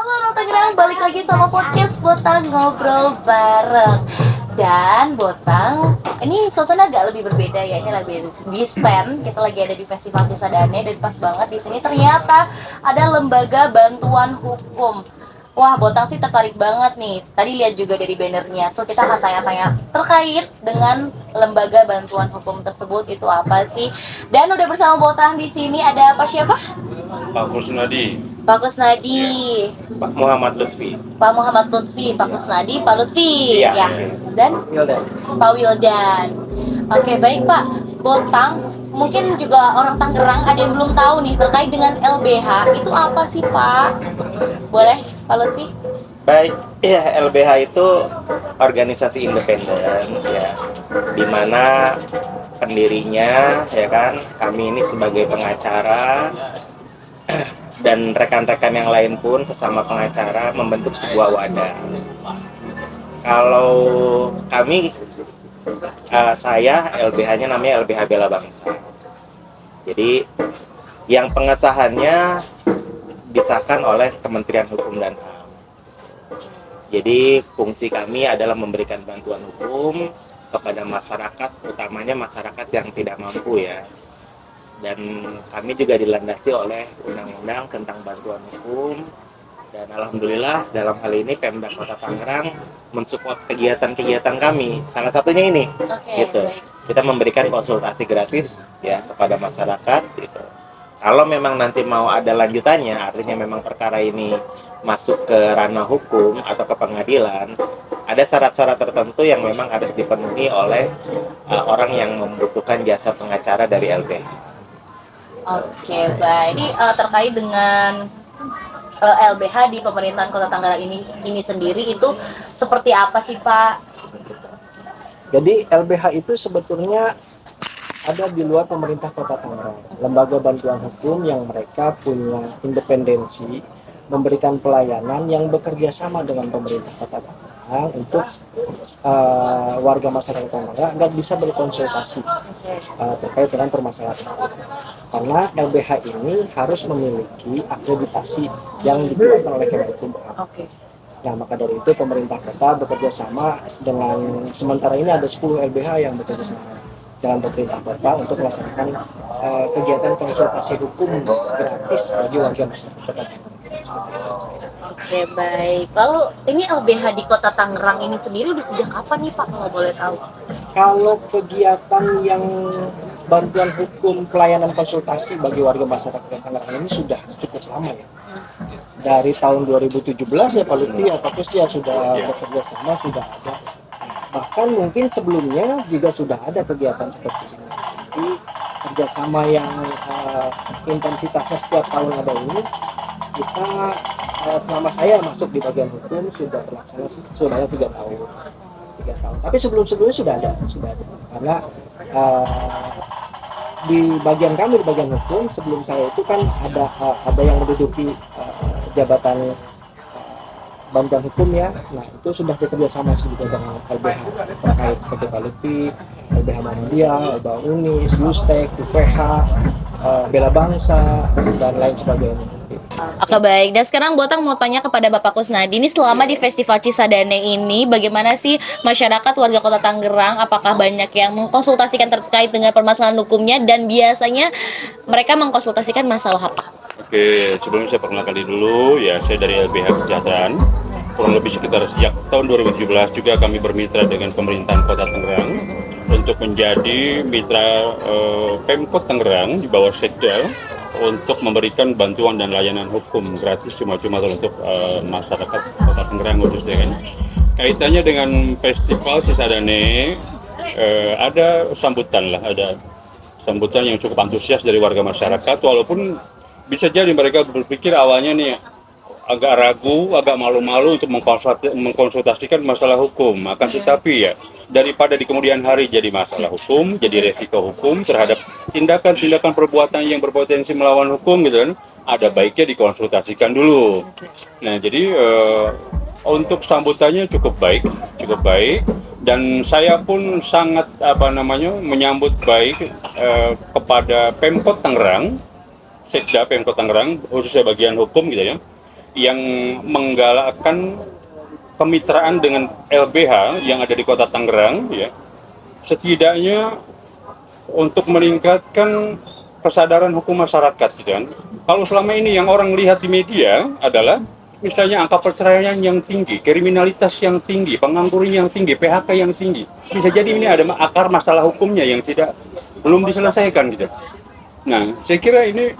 Halo Tangerang, balik lagi sama podcast Botang Ngobrol Bareng. Dan Botang, ini suasana agak lebih berbeda ya. Ini lagi di stand, kita lagi ada di Festival Cisadane. Dan pas banget di sini ternyata ada lembaga bantuan hukum. Wah, Botang sih tertarik banget nih. Tadi lihat juga dari bannernya. So, kita akan tanya-tanya terkait dengan lembaga bantuan hukum tersebut itu apa sih? Dan udah bersama Botang di sini ada apa siapa? Pak Kusnadi, Pak Kusnadi. ya. Pak Muhammad Lutfi. Pak Muhammad Lutfi, Pak Kusnadi, Pak Lutfi, Iya. ya, dan Pak Wildan. Oke, baik Pak. Botang, mungkin juga orang Tangerang ada yang belum tahu nih terkait dengan LBH itu apa sih Pak? Boleh Pak Lutfi? Baik, ya LBH itu organisasi independen ya, di mana pendirinya ya kan kami ini sebagai pengacara dan rekan-rekan yang lain pun sesama pengacara membentuk sebuah wadah. Kalau kami saya LBH-nya namanya LBH Bela Bangsa. Jadi yang pengesahannya disahkan oleh Kementerian Hukum dan HAM. Jadi fungsi kami adalah memberikan bantuan hukum kepada masyarakat, utamanya masyarakat yang tidak mampu ya. Dan kami juga dilandasi oleh undang-undang tentang bantuan hukum. Dan alhamdulillah dalam hal ini Pemda Kota Tangerang mensupport kegiatan-kegiatan kami. Salah satunya ini, gitu. Baik. Kita memberikan konsultasi gratis ya kepada masyarakat, gitu. Kalau memang nanti mau ada lanjutannya, artinya memang perkara ini masuk ke ranah hukum atau ke pengadilan, ada syarat-syarat tertentu yang memang harus dipenuhi oleh orang yang membutuhkan jasa pengacara dari LBH. Oke, baik. Jadi terkait dengan LBH di pemerintahan Kota Tangerang ini sendiri itu seperti apa sih Pak? Jadi LBH itu sebetulnya ada di luar pemerintah Kota Tangerang, lembaga bantuan hukum yang mereka punya independensi, memberikan pelayanan yang bekerja sama dengan pemerintah Kota Tangerang untuk warga masyarakat Tangerang agar bisa berkonsultasi terkait dengan permasalahan itu. Karena LBH ini harus memiliki akreditasi yang dikeluarkan oleh Kemenkumham. Nah, maka dari itu pemerintah kota bekerja sama dengan, sementara ini ada 10 LBH yang bekerja sama dengan pemerintah kota untuk melaksanakan kegiatan konsultasi hukum gratis bagi warga masyarakat kota Tangerang. Oke, baik. Lalu ini LBH di Kota Tangerang ini sendiri udah sejak kapan nih Pak, kalau boleh tahu? Kalau kegiatan yang bantuan hukum pelayanan konsultasi bagi warga masyarakat Tangerang ini sudah cukup lama ya. Dari tahun 2017 ya Pak Lutfi ya Pak Kus ya sudah bekerja sama, sudah ada. Bahkan mungkin sebelumnya juga sudah ada kegiatan seperti ini. Jadi kerjasama yang intensitasnya setiap tahun ada ini, kita selama saya masuk di bagian hukum sudah terlaksana sudah ada 3 tahun. Tapi sebelum-sebelumnya sudah ada. Karena di bagian kami di bagian hukum sebelum saya itu kan ada yang menduduki jabatan bantuan hukum ya. Nah itu sudah bekerja sama juga dengan LBH terkait seperti Pak Lutfi, LBH Muhammadiyah, LBH Unis, Yustek, UPH, Bela Bangsa dan lain sebagainya. Oke, baik. Dan sekarang Botang mau tanya kepada Bapak Kusnadi, ini selama di Festival Cisadane ini bagaimana sih masyarakat warga Kota Tangerang, apakah banyak yang mengkonsultasikan terkait dengan permasalahan hukumnya dan biasanya mereka mengkonsultasikan masalah apa? Oke, sebelumnya saya perkenalkan dulu, ya saya dari LBH Kesejahteraan. Kurang lebih sekitar sejak tahun 2017 juga kami bermitra dengan pemerintahan Kota Tangerang untuk menjadi mitra Pemkot Tangerang di bawah Sekda untuk memberikan bantuan dan layanan hukum gratis cuma-cuma untuk masyarakat Kota Tangerang khususnya kan. Kaitannya dengan Festival Cisadane ada sambutan yang cukup antusias dari warga masyarakat, walaupun bisa jadi mereka berpikir awalnya nih agak ragu, agak malu-malu untuk mengkonsultasikan masalah hukum. Akan tetapi ya, daripada di kemudian hari jadi masalah hukum, jadi resiko hukum terhadap tindakan-tindakan perbuatan yang berpotensi melawan hukum gitu kan, ada baiknya dikonsultasikan dulu. Nah, jadi untuk sambutannya cukup baik, dan saya pun sangat menyambut baik kepada Pemkot Tangerang, Sekda Pemkot Tangerang khususnya bagian hukum gitu ya. yang menggalakkan kemitraan dengan LBH yang ada di Kota Tangerang, ya, setidaknya untuk meningkatkan kesadaran hukum masyarakat, gitu kan. Kalau selama ini yang orang lihat di media adalah misalnya angka perceraian yang tinggi, kriminalitas yang tinggi, pengangguran yang tinggi, PHK yang tinggi. Bisa jadi ini ada akar masalah hukumnya yang belum diselesaikan, gitu. Nah, saya kira ini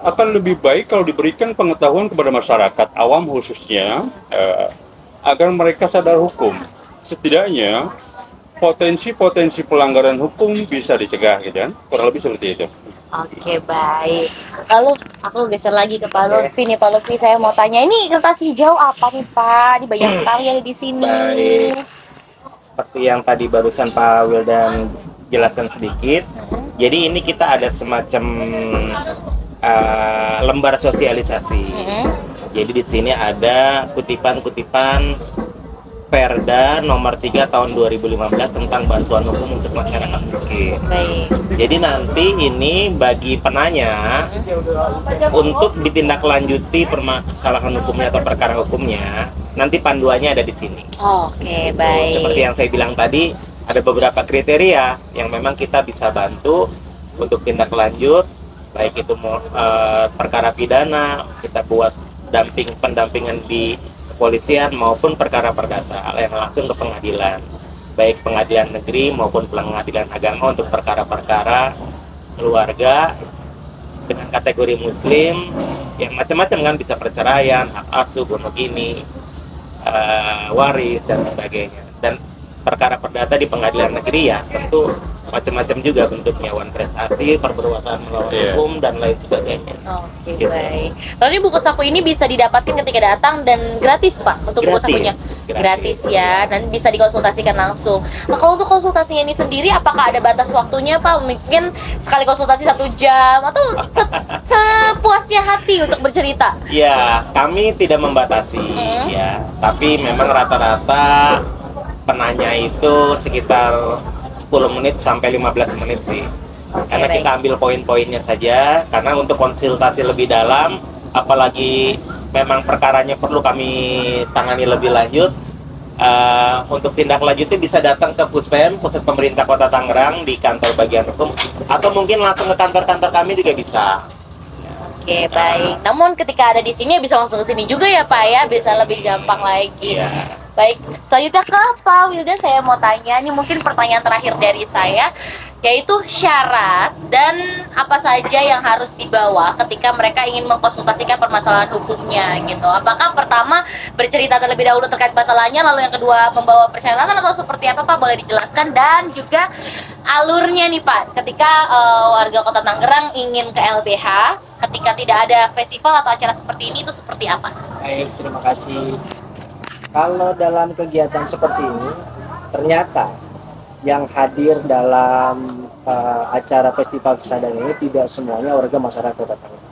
akan lebih baik kalau diberikan pengetahuan kepada masyarakat awam khususnya, agar mereka sadar hukum. Setidaknya potensi-potensi pelanggaran hukum bisa dicegah, gitu kan? Kurang lebih seperti itu. Oke, baik. Lalu aku geser lagi ke Pak Lutfi nih. Pak Lutfi, saya mau tanya, ini kertas hijau apa nih Pak? Ini banyak sekali ada di sini. Baik. Seperti yang tadi barusan Pak Wildan jelaskan sedikit. Jadi ini kita ada semacam lembar sosialisasi. Jadi di sini ada kutipan-kutipan Perda nomor 3 tahun 2015 tentang bantuan hukum untuk masyarakat miskin. Baik. Jadi nanti ini bagi penanya untuk ditindaklanjuti permasalahan hukumnya atau perkara hukumnya, nanti panduannya ada di sini. Oke, baik. Seperti yang saya bilang tadi, ada beberapa kriteria yang memang kita bisa bantu untuk tindak lanjut, baik itu perkara pidana, kita buat pendampingan di kepolisian maupun perkara perdata yang langsung ke pengadilan, baik pengadilan negeri maupun pengadilan agama untuk perkara-perkara keluarga dengan kategori muslim yang macam-macam kan, bisa perceraian, hak asuh, bunuh diri, waris dan sebagainya. Dan perkara perdata di pengadilan negeri ya tentu macam-macam juga bentuknya, wan prestasi, perbuatan melawan hukum dan lain sebagainya. Oke, Gitu. baik. Lalu buku saku ini bisa didapatkan ketika datang dan gratis Pak untuk buku sakunya? Gratis ya, dan bisa dikonsultasikan langsung. Nah, kalau untuk konsultasinya ini sendiri, apakah ada batas waktunya Pak? Mungkin sekali konsultasi 1 jam atau sepuasnya hati untuk bercerita? Ya, kami tidak membatasi ya, tapi memang rata-rata penanya itu sekitar 10 menit sampai 15 menit sih. Karena baik. kita ambil poin-poinnya saja, karena untuk konsultasi lebih dalam, apalagi memang perkaranya perlu kami tangani lebih lanjut, untuk tindak lanjutnya bisa datang ke Puspem, Pusat Pemerintah Kota Tangerang di kantor bagian hukum, atau mungkin langsung ke kantor-kantor kami juga bisa. Oke, baik. Namun ketika ada di sini bisa langsung ke sini juga ya Pak ya, bisa lebih gampang lagi. Iya. Baik, selanjutnya ke Pak Wildan saya mau tanya, ini mungkin pertanyaan terakhir dari saya, yaitu syarat dan apa saja yang harus dibawa ketika mereka ingin mengkonsultasikan permasalahan hukumnya gitu. Apakah pertama bercerita terlebih dahulu terkait masalahnya, lalu yang kedua membawa persyaratan atau seperti apa Pak? Boleh dijelaskan, dan juga alurnya nih Pak, ketika warga Kota Tangerang ingin ke LBH, ketika tidak ada festival atau acara seperti ini, itu seperti apa? Baik, terima kasih. Kalau dalam kegiatan seperti ini, ternyata yang hadir dalam acara Festival Sesadane ini tidak semuanya warga masyarakat Kota Tangerang.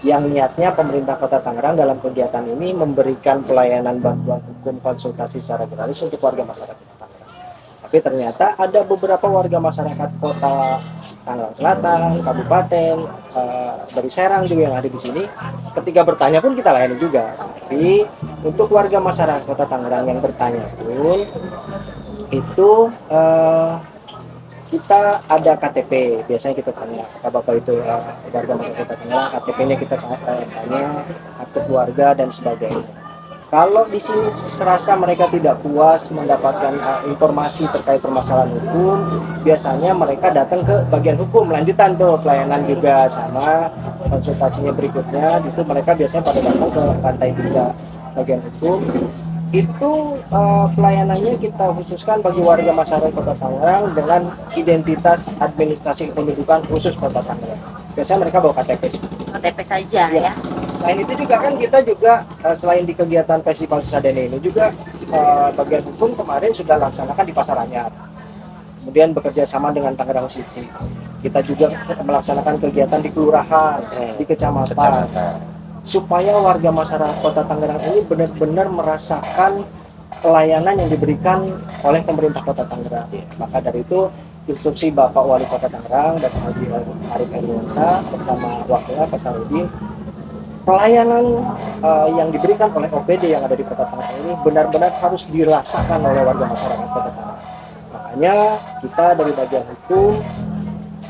Yang niatnya pemerintah Kota Tangerang dalam kegiatan ini memberikan pelayanan bantuan hukum konsultasi secara gratis untuk warga masyarakat Kota Tangerang. Tapi ternyata ada beberapa warga masyarakat Kota Tangerang Selatan, Kabupaten, dari Serang juga yang ada di sini. Ketika bertanya pun kita layani juga. Tapi untuk warga masyarakat Kota Tangerang yang bertanya pun itu kita ada KTP. Biasanya kita tanya, apakah Bapak itu warga masyarakat Kota Tangerang, KTP-nya kita tanya, kartu keluarga dan sebagainya. Kalau di sini serasa mereka tidak puas mendapatkan informasi terkait permasalahan hukum, biasanya mereka datang ke bagian hukum, lanjutan tuh pelayanan juga sama konsultasinya berikutnya. Itu mereka biasanya pada datang ke lantai 3 bagian hukum. Itu pelayanannya kita khususkan bagi warga masyarakat Kota Tangerang dengan identitas administrasi kependudukan khusus Kota Tangerang. Biasanya mereka bawa KTP. KTP saja ya. Selain itu juga kan kita juga selain di kegiatan Festival Sesadane ini juga bagian hukum kemarin sudah laksanakan di Pasar Anyar. Kemudian bekerja sama dengan Tangerang City. Kita juga melaksanakan kegiatan di kelurahan, di kecamatan. Supaya warga masyarakat Kota Tangerang ini benar-benar merasakan pelayanan yang diberikan oleh pemerintah Kota Tangerang. Maka dari itu instruksi Bapak Wali Kota Tangerang dan Haji Arif Erwansyah bersama wakilnya Pak Sarudin pelayanan yang diberikan oleh OPD yang ada di Kota Tangerang ini benar-benar harus dirasakan oleh warga masyarakat Kota Tangerang. Makanya kita dari bagian hukum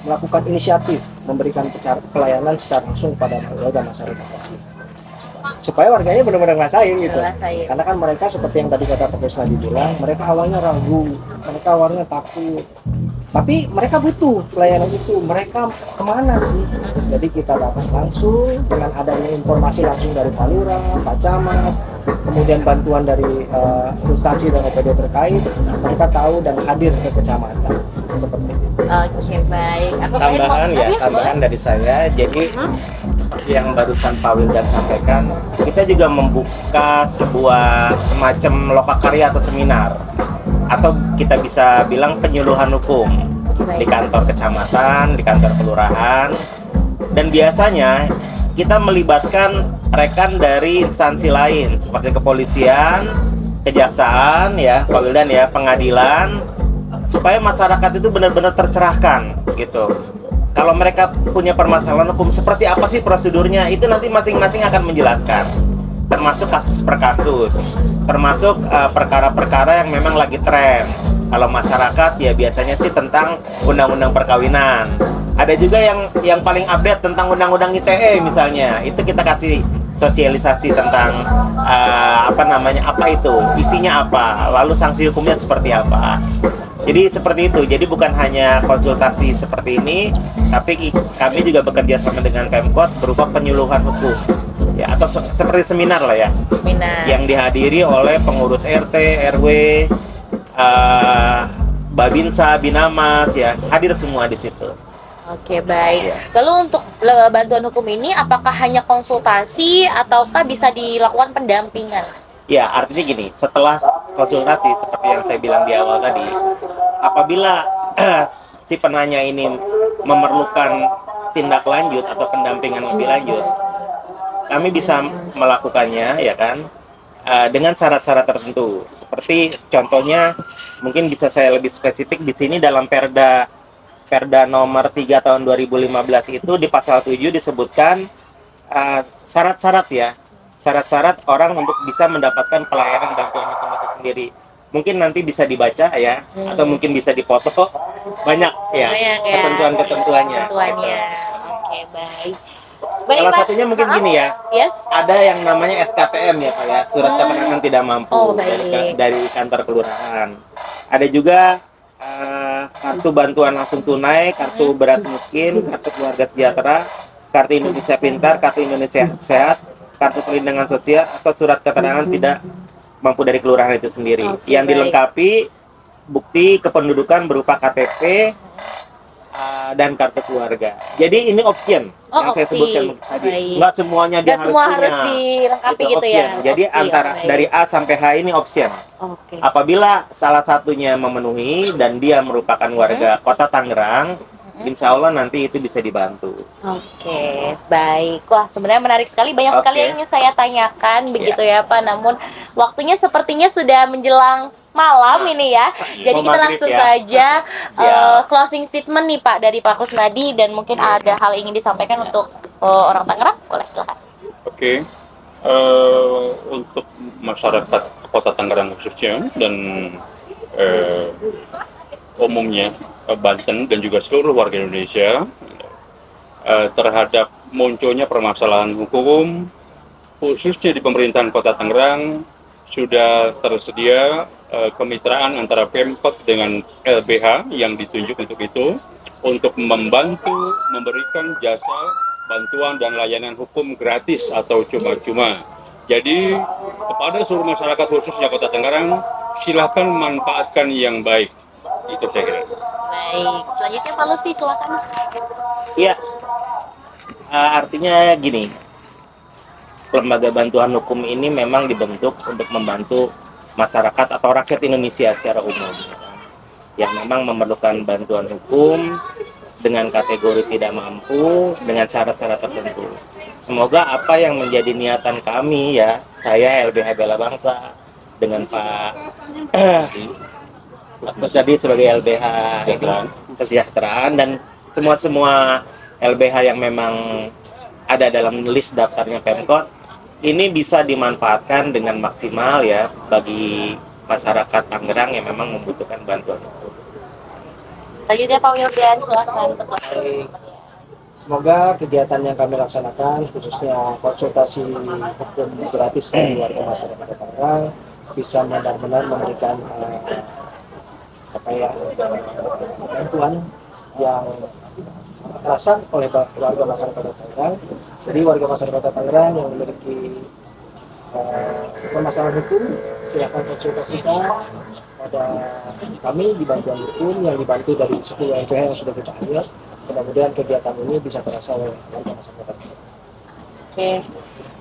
melakukan inisiatif memberikan pelayanan secara langsung kepada warga masyarakat supaya warganya benar-benar ngerasain gitu. Ngerasain. Karena kan mereka seperti yang tadi kata Pak Kusnadi bilang, mereka awalnya ragu, mereka awalnya takut, tapi mereka butuh pelayanan itu. Mereka kemana sih? Jadi kita datang langsung dengan adanya informasi langsung dari Pak Lurah, Pak Camat, kemudian bantuan dari instansi dan OPD terkait, mereka tahu dan hadir ke kecamatan seperti itu. Oke, baik. Aku Tambahan dari saya. Jadi seperti yang barusan Pak Wildan sampaikan, kita juga membuka sebuah semacam lokakarya atau seminar, atau kita bisa bilang penyuluhan hukum di kantor kecamatan, di kantor kelurahan, dan biasanya kita melibatkan rekan dari instansi lain seperti kepolisian, kejaksaan, ya Pak Wildan ya, pengadilan, supaya masyarakat itu benar-benar tercerahkan gitu. Kalau mereka punya permasalahan hukum, seperti apa sih prosedurnya, itu nanti masing-masing akan menjelaskan, termasuk kasus per kasus, termasuk perkara-perkara yang memang lagi tren. Kalau masyarakat ya biasanya sih tentang undang-undang perkawinan. Ada juga yang paling update tentang undang-undang ITE misalnya. Itu kita kasih sosialisasi tentang apa itu, isinya apa, lalu sanksi hukumnya seperti apa. Jadi seperti itu. Jadi bukan hanya konsultasi seperti ini, tapi kami juga bekerja sama dengan Pemkot berupa penyuluhan hukum. Ya, atau seperti seminar lah ya. Seminar. Yang dihadiri oleh pengurus RT, RW, Babinsa, Binamas, ya, hadir semua di situ. Oke, baik. Lalu untuk bantuan hukum ini apakah hanya konsultasi ataukah bisa dilakukan pendampingan? Ya, artinya gini, setelah konsultasi seperti yang saya bilang di awal tadi, apabila si penanya ini memerlukan tindak lanjut atau pendampingan lebih lanjut, kami bisa melakukannya, ya kan, dengan syarat-syarat tertentu. Seperti contohnya, mungkin bisa saya lebih spesifik di sini dalam Perda nomor 3 tahun 2015 itu di pasal 7 disebutkan syarat-syarat ya. Syarat-syarat orang untuk bisa mendapatkan pelayanan bantuan hukum itu sendiri. Mungkin nanti bisa dibaca ya, atau mungkin bisa dipoto. Banyak ya, ketentuan-ketentuannya. Ketentuannya. Oke, baik. Salah satunya mungkin gini ya, Yes. ada yang namanya SKTM ya Pak ya, surat keterangan tidak mampu dari kantor kelurahan. Ada juga kartu bantuan langsung tunai, kartu beras miskin, kartu keluarga sejahtera, kartu Indonesia Pintar, kartu Indonesia Sehat, kartu perlindungan sosial, atau surat keterangan tidak mampu dari kelurahan itu sendiri. Yang dilengkapi bukti kependudukan berupa KTP dan kartu keluarga. Jadi ini option yang saya sebutkan tadi. Nggak semuanya dia harus punya. Harus dilengkapi itu gitu option. ya. Jadi antara dari A sampai H ini option. Apabila salah satunya memenuhi dan dia merupakan warga Kota Tangerang, insya Allah nanti itu bisa dibantu. Oke, baik. Wah, sebenarnya menarik sekali. Banyak sekali yang ingin saya tanyakan, begitu ya Pak. Namun waktunya sepertinya sudah menjelang malam ini ya. Jadi kita langsung saja closing statement nih Pak dari Pak Kusnadi, dan mungkin ada hal yang ingin disampaikan untuk orang Tangerang. Boleh, silakan. Oke. Untuk masyarakat Kota Tangerang khususnya dan umumnya Banten dan juga seluruh warga Indonesia terhadap munculnya permasalahan hukum khususnya di pemerintahan Kota Tangerang, sudah tersedia kemitraan antara Pemkot dengan LBH yang ditunjuk untuk itu, untuk membantu memberikan jasa bantuan dan layanan hukum gratis atau cuma-cuma. Jadi kepada seluruh masyarakat khususnya Kota Tangerang, silakan manfaatkan yang baik. Itu saya kira. Baik, selanjutnya Pak Lutfi, silakan. Iya, artinya gini, lembaga bantuan hukum ini memang dibentuk untuk membantu masyarakat atau rakyat Indonesia secara umum yang memang memerlukan bantuan hukum dengan kategori tidak mampu, dengan syarat-syarat tertentu. Semoga apa yang menjadi niatan kami ya, saya LBH Bela Bangsa dengan Pak Kusnadi sebagai LBH Kesejahteraan dan semua LBH yang memang ada dalam list daftarnya Pemkot, ini bisa dimanfaatkan dengan maksimal ya bagi masyarakat Tangerang yang memang membutuhkan bantuan. Selanjutnya Pak Wildan, silakan untuk Baik. Semoga kegiatan yang kami laksanakan, khususnya konsultasi hukum gratis bagi warga masyarakat Tangerang, bisa benar-benar memberikan bantuan yang terasa oleh warga masyarakat Tangerang. Jadi warga masyarakat Tangerang yang memiliki permasalahan hukum, silakan konsultasikan pada kami di bantuan hukum yang dibantu dari 10 LPH yang sudah kita hire. Mudah-mudahan kegiatan ini bisa terasa oleh warga masyarakat. Oke,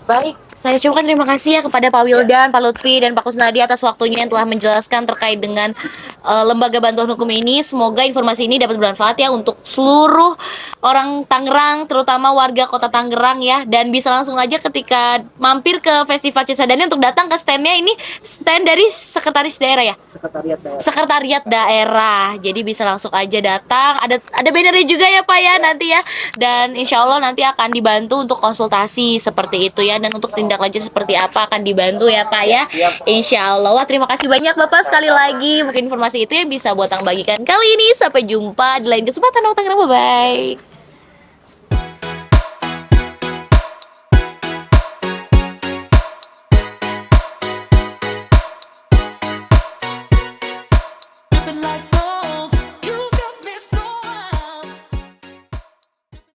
baik. Saya ucapkan terima kasih ya kepada Pak Wildan, Pak Lutfi, dan Pak Kusnadi atas waktunya yang telah menjelaskan terkait dengan lembaga bantuan hukum ini. Semoga informasi ini dapat bermanfaat ya untuk seluruh orang Tangerang, terutama warga kota Tangerang ya. Dan bisa langsung aja ketika mampir ke Festival Cisadane untuk datang ke standnya, ini stand dari sekretaris daerah ya? Sekretariat daerah. Sekretariat daerah. Jadi bisa langsung aja datang. Ada bannernya juga ya Pak ya nanti ya. Dan insya Allah nanti akan dibantu untuk konsultasi seperti itu ya. Dan untuk tindak lanjut seperti apa akan dibantu ya Pak ya. Insya Allah. Wah, terima kasih banyak Bapak sekali lagi. Mungkin informasi itu yang bisa buat bagikan kali ini. Sampai jumpa di lain kesempatan. Bye bye.